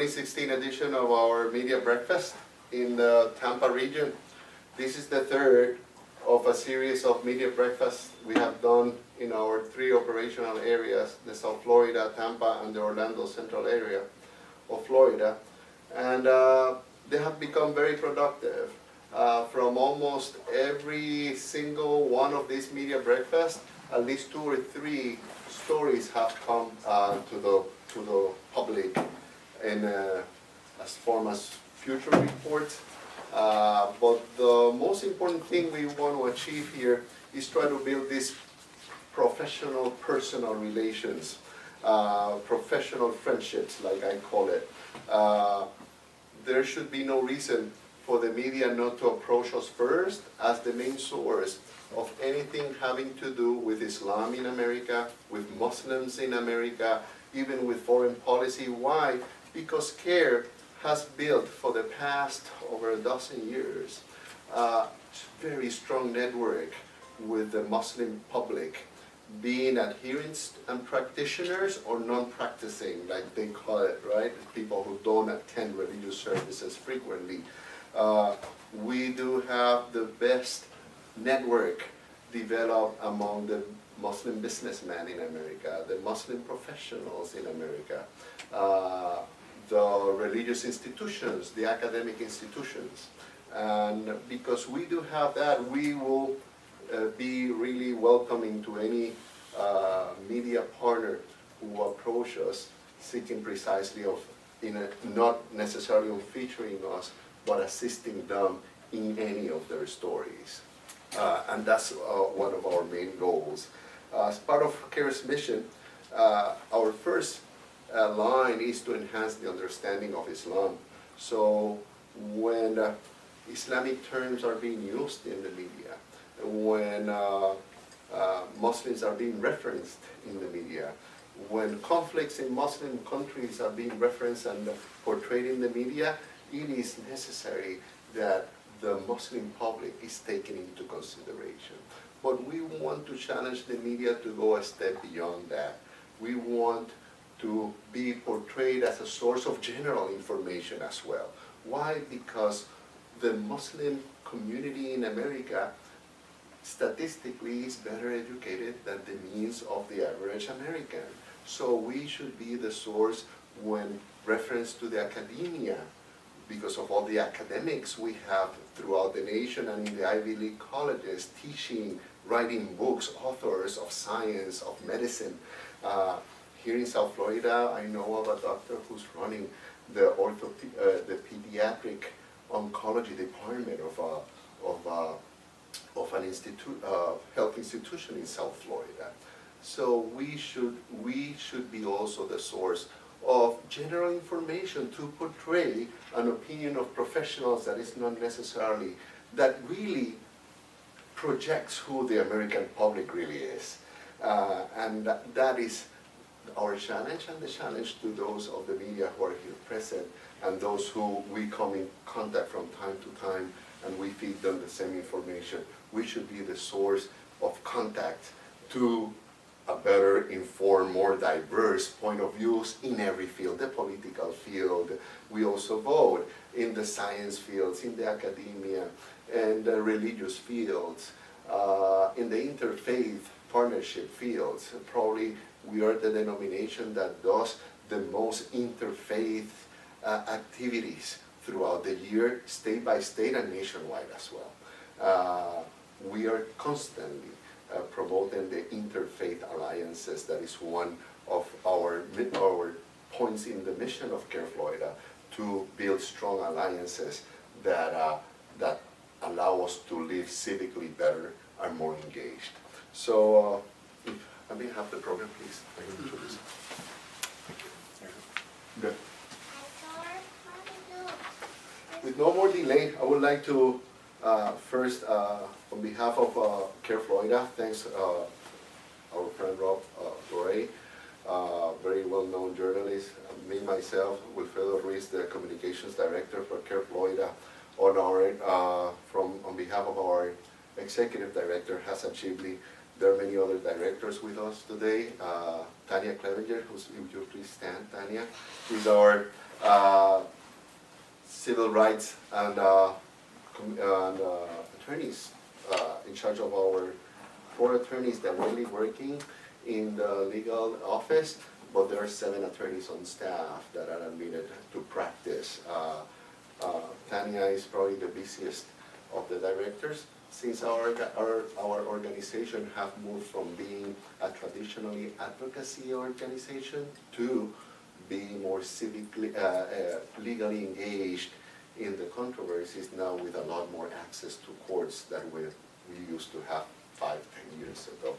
2016 edition of our Media Breakfast in the Tampa region. This is the third of a series of media breakfasts we have done in our three operational areas, the South Florida, Tampa, and the Orlando Central area of Florida. And they have become very productive. From almost every single one of these media breakfasts, at least 2 or 3 stories have come to the public in as form as future reports. But the most important thing we want to achieve here is try to build these professional personal relations, professional friendships, like I call it. There should be no reason for the media not to approach us first as the main source of anything having to do with Islam in America, with Muslims in America, even with foreign policy. Why? Because CAIR has built for the past over a dozen years a very strong network with the Muslim public, being adherents and practitioners or non-practicing, like they call it, right? People who don't attend religious services frequently. We do have the best network developed among the Muslim businessmen in America, the Muslim professionals in America, the religious institutions, the academic institutions. And because we do have that, we will be really welcoming to any media partner who approach us seeking precisely not necessarily on featuring us, but assisting them in any of their stories. And that's one of our main goals. As part of CAIR's mission, our first line is to enhance the understanding of Islam. So when Islamic terms are being used in the media, when Muslims are being referenced in the media, when conflicts in Muslim countries are being referenced and portrayed in the media, it is necessary that the Muslim public is taken into consideration. But we want to challenge the media to go a step beyond that. We want to be portrayed as a source of general information as well. Why? Because the Muslim community in America statistically is better educated than the means of the average American. So we should be the source when reference to the academia, because of all the academics we have throughout the nation and in the Ivy League colleges, teaching, writing books, authors of science, of medicine. Here in South Florida, I know of a doctor who's running the pediatric oncology department of an health institution in South Florida. So we should be also the source of general information to portray an opinion of professionals that is not necessarily, that really projects who the American public really is. And that is our challenge, and the challenge to those of the media who are here present and those who we come in contact from time to time and we feed them the same information. We should be the source of contact to a better informed, more diverse point of views in every field, the political field. We also vote in the science fields, in the academia, and the religious fields, in the interfaith partnership fields. Probably we are the denomination that does the most interfaith activities throughout the year, state by state and nationwide as well. We are constantly promoting the interfaith alliances. That is one of our points in the mission of CAIR-Florida, to build strong alliances that allow us to live civically better and more engaged. So, if I may have the program, please. I can introduce it. Thank you. Good. With no more delay, I would like to first, on behalf of CAIR-Florida, thanks our friend Lorei, very well-known journalist, me myself, Wilfredo Ruiz, the Communications Director for CAIR-Florida, on behalf of our Executive Director, Hassan Shibly. There are many other directors with us today. Tanya Clevenger, would you please stand, Tanya, is our civil rights and attorneys in charge of our 4 attorneys that are really working in the legal office, but there are 7 attorneys on staff that are admitted to practice. Tanya is probably the busiest of the directors, since our organization have moved from being a traditionally advocacy organization to being more civically, legally engaged in the controversies now, with a lot more access to courts than we used to have 5-10 years ago.